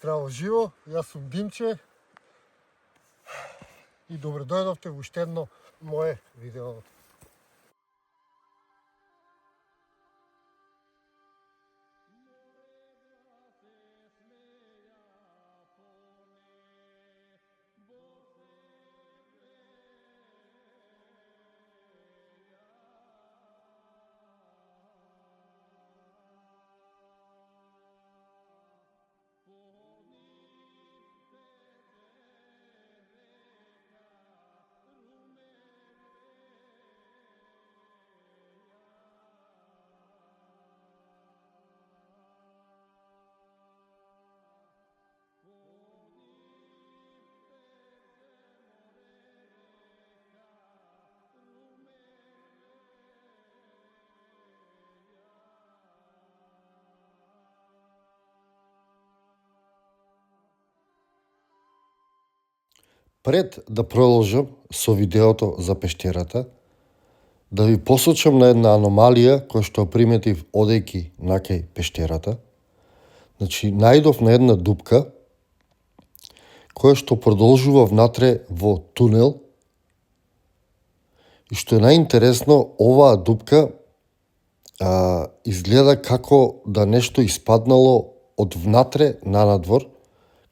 Здраво живо, јас сум Димче и добро дојдовте во уште едно мое видео. Пред да продолжам со видеото за пештерата, да ви посочам на една аномалија која што приметив одејќи накај пештерата. Значи, најдов на една дупка која што продолжува внатре во тунел и што е најинтересно, оваа дупка изгледа како да нешто испаднало од внатре на надвор,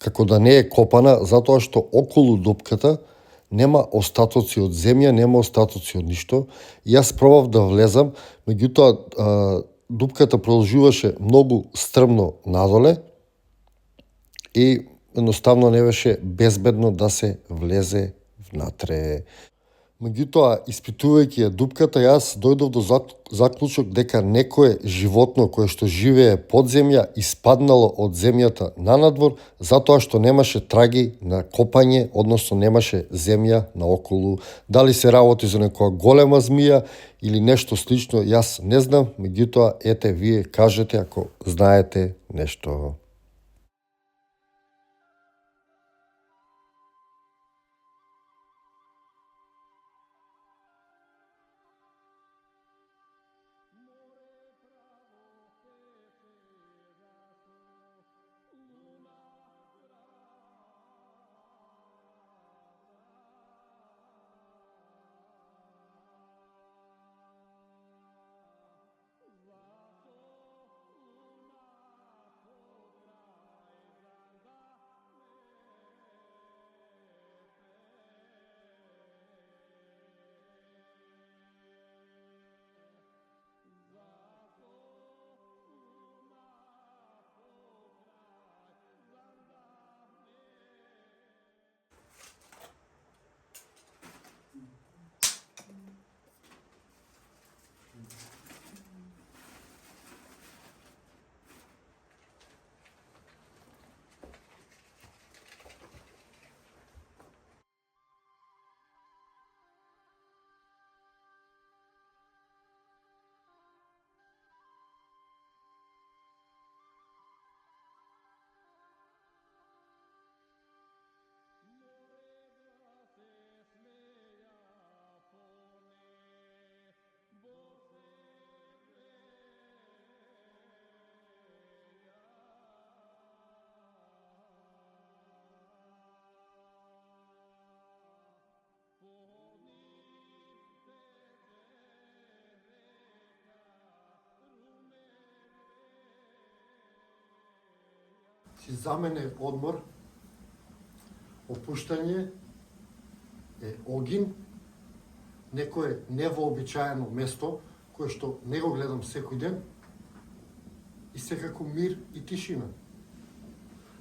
како да не е копана, затоа што околу дупката нема остатоци од земја, нема остатоци од ништо. И јас пробав да влезам, меѓутоа дупката продолжуваше многу стрмно надоле и едноставно не беше безбедно да се влезе внатре. Меѓутоа, испитувајќи ја дупката, јас дојдов до заклучок дека некое животно кое што живее под земја испаднало од земјата на надвор, затоа што немаше траги на копање, односно немаше земја наоколу. Дали се работи за некоја голема змија или нешто слично, јас не знам, меѓутоа, ете, вие кажете ако знаете нешто. За мене одмор, опуштање е огин, некое невообичаено место кое што не го гледам секој ден и секако мир и тишина.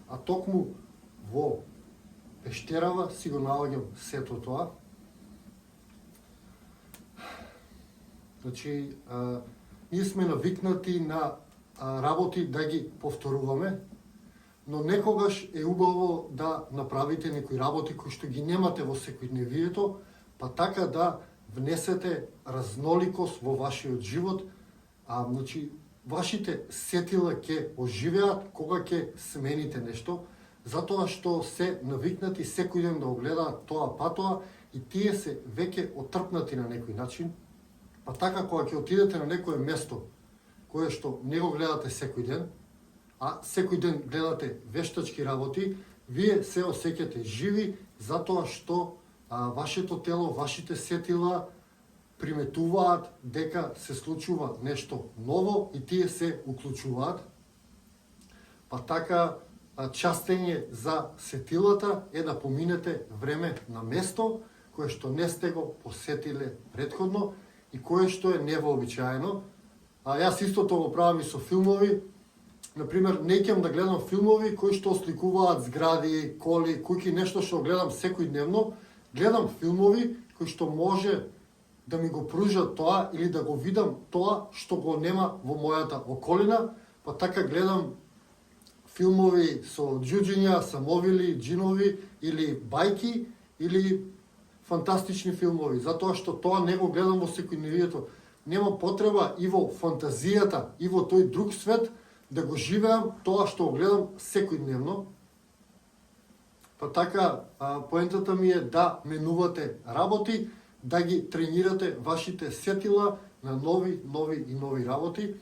А токму во пештерава си го наоѓам сето тоа. Значи, ние сме навикнати на работи да ги повторуваме, но некогаш е убаво да направите некои работи кои што ги немате во секојдневието, па така да внесете разноликост во вашиот живот, значи вашите сетила ќе оживеат кога ќе смените нешто, затоа што се навикнати секој ден да го гледаат тоа патоа и тие се веќе отрпнати на некој начин, па така кога ќе отидете на некое место кое што не го гледате секој ден, а секој ден гледате вештачки работи, вие се осеќате живи затоа што вашето тело, вашите сетила приметуваат дека се случува нешто ново и тие се уклучуваат. Па така, частење за сетилата е да поминете време на место кое што не сте го посетиле претходно и кое што е невообичаено. Јас истото го правам и со филмови. Например, не ќе да гледам филмови кои што осликуваат згради, коли, куќи, нешто што гледам секојдневно. Гледам филмови кои што може да ми го пружат тоа или да го видам тоа што го нема во мојата околина. Па така гледам филмови со џуџиња, самовили, џинови или бајки или фантастични филмови, затоа што тоа не го гледам во секојдневието. Нема потреба и во фантазијата, и во тој друг свет да го живеам тоа што го гледам секојдневно. Па така, поентата ми е да менувате работи, да ги тренирате вашите сетила на нови работи.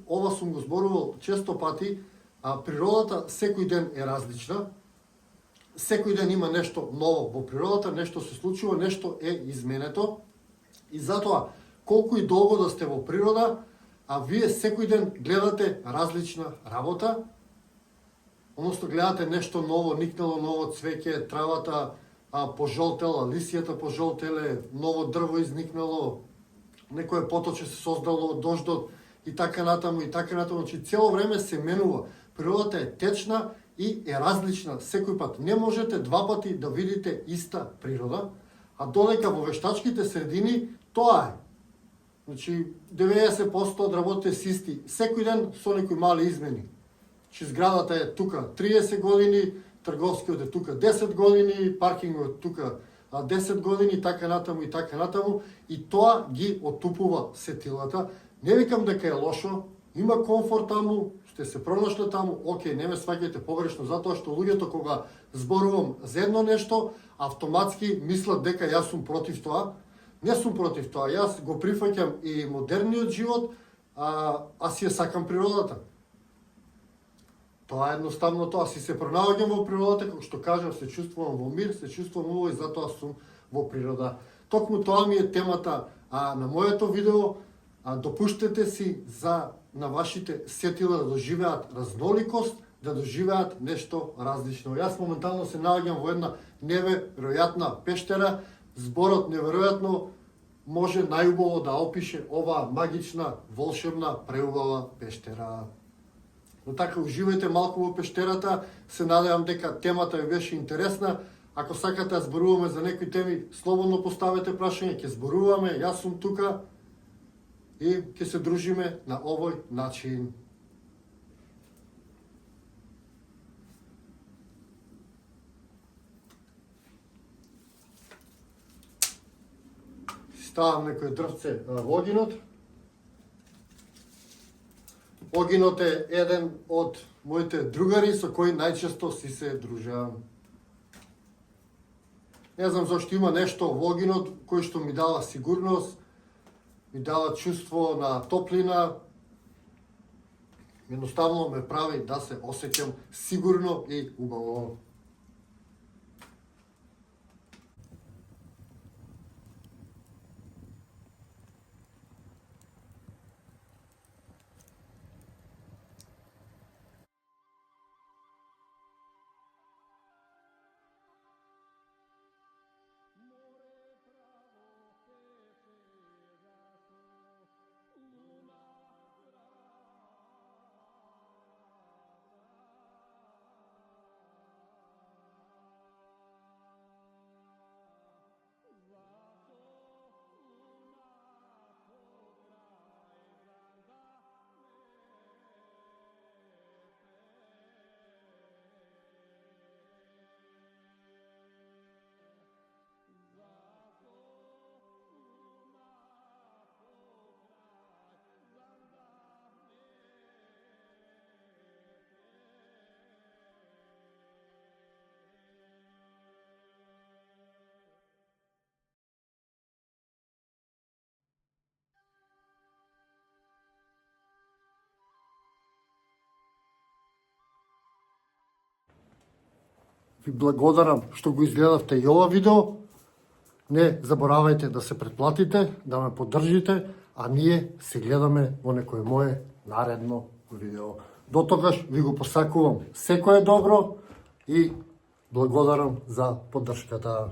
Ова сум го зборувал често пати, природата секој ден е различна. Секој ден има нешто ново во природата, нешто се случува, нешто е изменето. И затоа, колку и долго да сте во природа, вие секој ден гледате различна работа, односно гледате нешто ново, никнало ново цвеќе, травата пожолтела, лисијата пожолтеле, ново дрво изникнало, некое поточе се создало од дождот и така натаму, и така натаму. Значи, цело време се менува. Природата е течна и е различна секој пат. Не можете два пати да видите иста природа, а додека во вештачките средини тоа е. Значи, 90% од работите се исти. Секој ден со некои мали измени. Значи, зградата е тука 30 години, трговскиот е тука 10 години, паркингот е тука 10 години, така натаму и така натаму. И тоа ги отупува сетилата. Не викам дека е лошо, има комфорт таму, сте се пронашле таму, окей, не ме сваќајте погрешно, затоа што луѓето кога зборувам за едно нешто, автоматски мислат дека јас сум против тоа. Не сум против тоа, јас го прифаќам и модерниот живот, а си ја сакам природата. Тоа е едноставно тоа, си се пронаоѓам во природата, како што кажам, се чувствувам во мир, се чувствувам убаво и затоа сум во природа. Токму тоа ми е темата на моето видео. Допуштете си на вашите сетила да доживеат разноликост, да доживеат нешто различно. Јас моментално се наоѓам во една неверојатна пештера. Зборот неверојатно може најубаво да опише оваа магична, волшебна, преубава пештера. Но така, уживајте малку во пештерата, се надевам дека темата ви беше интересна. Ако сакате да зборуваме за некои теми, слободно поставете прашање, ќе зборуваме, јас сум тука и ќе се дружиме на овој начин. Ставам некој дрвце во огинот. Огинот е еден од моите другари со кои најчесто си се дружам. Не знам зашто има нешто во огинот кој што ми дава сигурност, ми дава чувство на топлина. Едноставно ме прави да се осеќам сигурно и убаво. Ви благодарам што го изгледавте и ова видео. Не заборавајте да се претплатите, да ме поддржите, а ние се гледаме во некое мое наредно видео. До тогаш ви го посакувам секое добро и благодарам за поддршката.